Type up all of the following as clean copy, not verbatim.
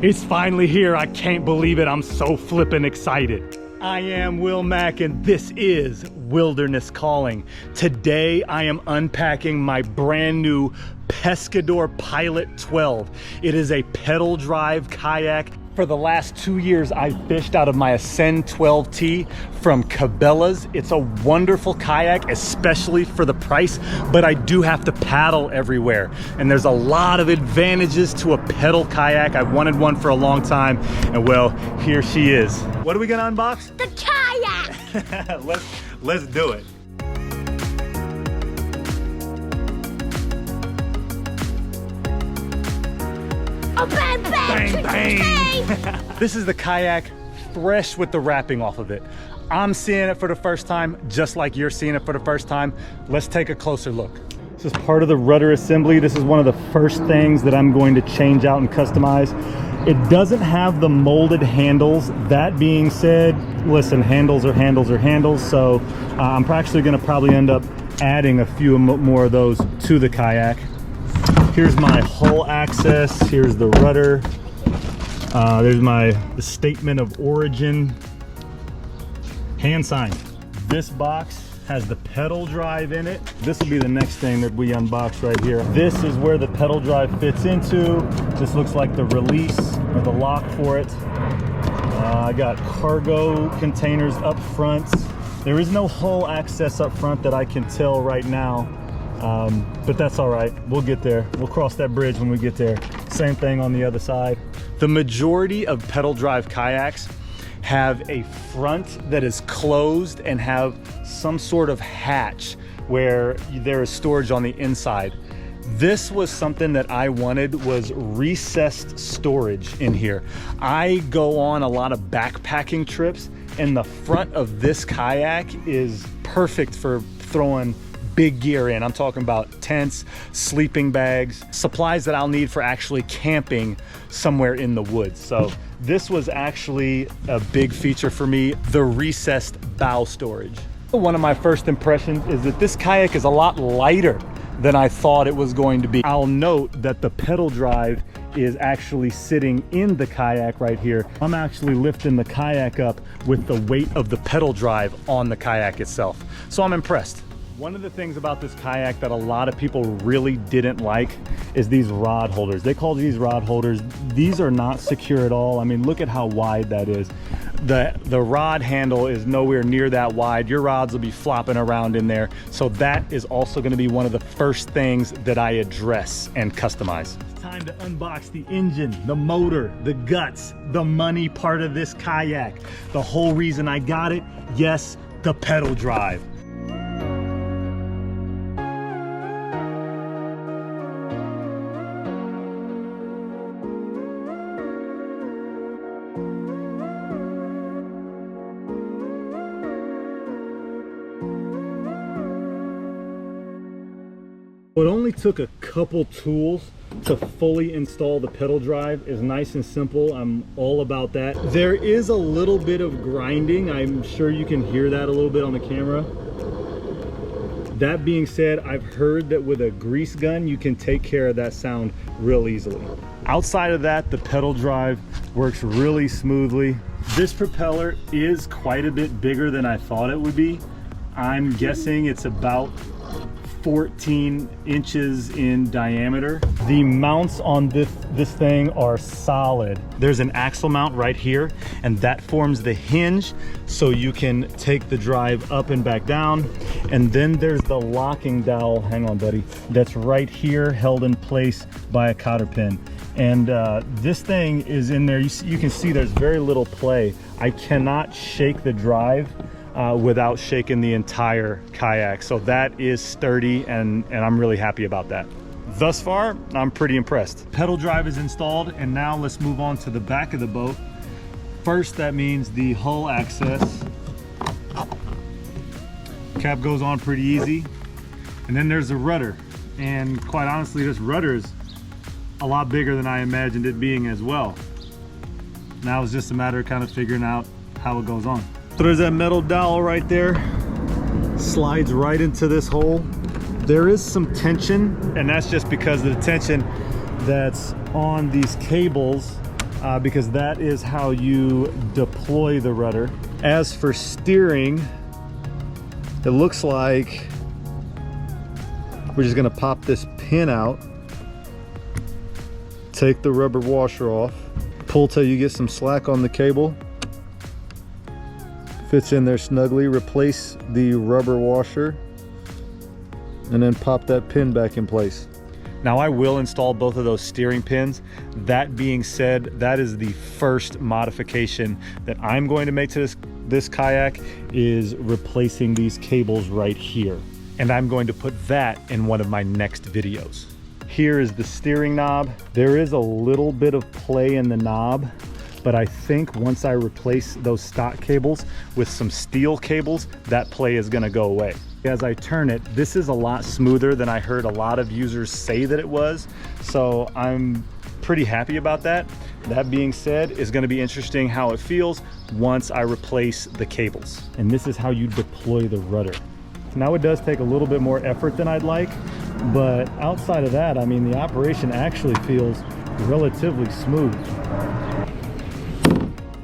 It's finally here. I can't believe it. I'm so flippin' excited. I am Will Mack and this is Wilderness Calling. Today I am unpacking my brand new Pescador Pilot 12. It is a pedal drive kayak. For the last 2 years, I fished out of my Ascend 12T from Cabela's. It's a wonderful kayak, especially for the price, but I do have to paddle everywhere. And there's a lot of advantages to a pedal kayak. I've wanted one for a long time, and well, here she is. What are we gonna unbox? The kayak! Let's do it. Oh, bang, bang! Bang, bang! This is the kayak fresh with the wrapping off of it. I'm seeing it for the first time, just like you're seeing it for the first time. Let's take a closer look. This is part of the rudder assembly. This is one of the first things that I'm going to change out and customize. It doesn't have the molded handles. That being said, listen, handles are handles are handles. So I'm actually gonna probably end up adding a few more of those to the kayak. Here's my hull access. Here's the rudder. There's the statement of origin. Hand signed. This box has the pedal drive in it. This will be the next thing that we unbox right here. This is where the pedal drive fits into. This looks like the release or the lock for it. I got cargo containers up front. There is no hull access up front that I can tell right now. But that's all right. We'll get there. We'll cross that bridge when we get there. Same thing on the other side. The majority of pedal drive kayaks have a front that is closed and have some sort of hatch where there is storage on the inside. This was something that I wanted, was recessed storage in here. I go on a lot of backpacking trips and the front of this kayak is perfect for throwing big gear in. I'm talking about tents, sleeping bags, supplies that I'll need for actually camping somewhere in the woods. So this was actually a big feature for me, the recessed bow storage. One of my first impressions is that this kayak is a lot lighter than I thought it was going to be. I'll note that the pedal drive is actually sitting in the kayak right here. I'm actually lifting the kayak up with the weight of the pedal drive on the kayak itself. So I'm impressed. One of the things about this kayak that a lot of people really didn't like is these rod holders. They call these rod holders. These are not secure at all. I mean, look at how wide that is. The rod handle is nowhere near that wide. Your rods will be flopping around in there. So that is also going to be one of the first things that I address and customize. It's time to unbox the engine, the motor, the guts, the money part of this kayak. The whole reason I got it, yes, the pedal drive. It only took a couple tools to fully install the pedal drive. It's nice and simple. I'm all about that. There is a little bit of grinding. I'm sure you can hear that a little bit on the camera. That being said, I've heard that with a grease gun, you can take care of that sound real easily. Outside of that, the pedal drive works really smoothly. This propeller is quite a bit bigger than I thought it would be. I'm guessing it's about 14 inches in diameter. The mounts on this thing are solid. There's an axle mount right here, and that forms the hinge so you can take the drive up and back down. And then there's the locking dowel, hang on buddy, that's right here held in place by a cotter pin. And this thing is in there. You can see there's very little play. I cannot shake the drive without shaking the entire kayak. So that is sturdy and I'm really happy about that. Thus far, I'm pretty impressed. Pedal drive is installed and now let's move on to the back of the boat. First, that means the hull access. Cap goes on pretty easy. And then there's the rudder. And quite honestly, this rudder is a lot bigger than I imagined it being as well. Now it's just a matter of kind of figuring out how it goes on. So there's that metal dowel right there, slides right into this hole. There is some tension, and that's just because of the tension that's on these cables because that is how you deploy the rudder. As for steering, it looks like we're just gonna pop this pin out, take the rubber washer off, pull till you get some slack on the cable, fits in there snugly, replace the rubber washer, and then pop that pin back in place. Now I will install both of those steering pins. That being said, that is the first modification that I'm going to make to this kayak, is replacing these cables right here. And I'm going to put that in one of my next videos. Here is the steering knob. There is a little bit of play in the knob, but I think once I replace those stock cables with some steel cables, that play is gonna go away. As I turn it, this is a lot smoother than I heard a lot of users say that it was. So I'm pretty happy about that. That being said, it's gonna be interesting how it feels once I replace the cables. And this is how you deploy the rudder. Now it does take a little bit more effort than I'd like, but outside of that, I mean, the operation actually feels relatively smooth.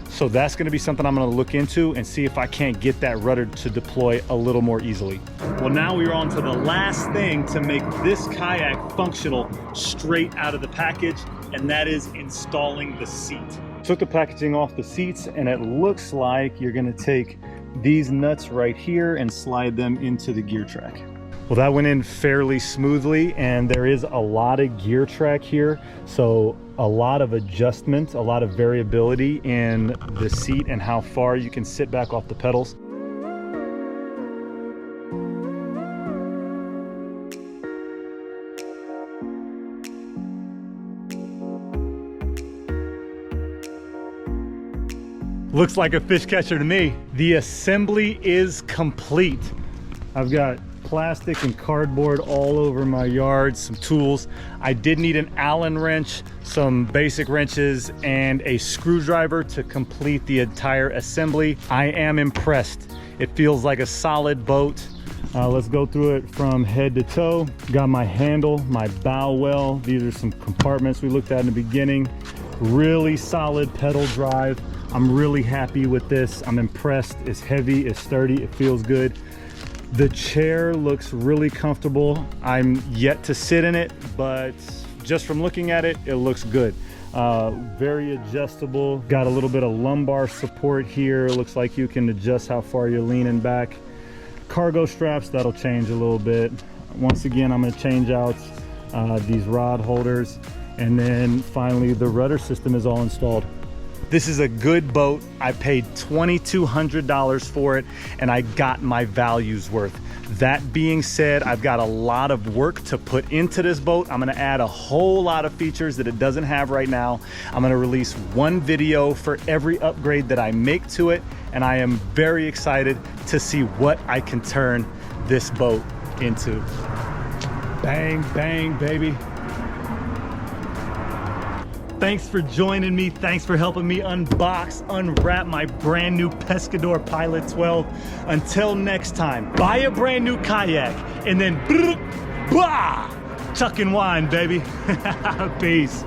So that's gonna be something I'm gonna look into and see if I can't get that rudder to deploy a little more easily. Well, now we're on to the last thing to make this kayak functional straight out of the package, and that is installing the seat. Took the packaging off the seats, and it looks like you're gonna take these nuts right here and slide them into the gear track. Well, that went in fairly smoothly, and there is a lot of gear track here, so a lot of adjustment, a lot of variability in the seat and how far you can sit back off the pedals. Looks like a fish catcher to me. The assembly is complete. I've got plastic and cardboard all over my yard, some tools. I did need an Allen wrench, some basic wrenches, and a screwdriver to complete the entire assembly. I am impressed. It feels like a solid boat. Let's go through it from head to toe. Got my handle, my bow well. These are some compartments we looked at in the beginning. Really solid pedal drive. I'm really happy with this. I'm impressed. It's heavy, it's sturdy, it feels good. The chair looks really comfortable. I'm yet to sit in it, but just from looking at it, it looks good. Very adjustable. Got a little bit of lumbar support here. It looks like you can adjust how far you're leaning back. Cargo straps, that'll change a little bit. Once again, I'm gonna change out these rod holders. And then finally, the rudder system is all installed. This is a good boat. I paid $2,200 for it, and I got my value's worth. That being said, I've got a lot of work to put into this boat. I'm gonna add a whole lot of features that it doesn't have right now. I'm gonna release one video for every upgrade that I make to it, and I am very excited to see what I can turn this boat into. Bang, bang, baby. Thanks for joining me. Thanks for helping me unbox, unwrap my brand new Pescador Pilot 12. Until next time, buy a brand new kayak and then chuck and wind, baby. Peace.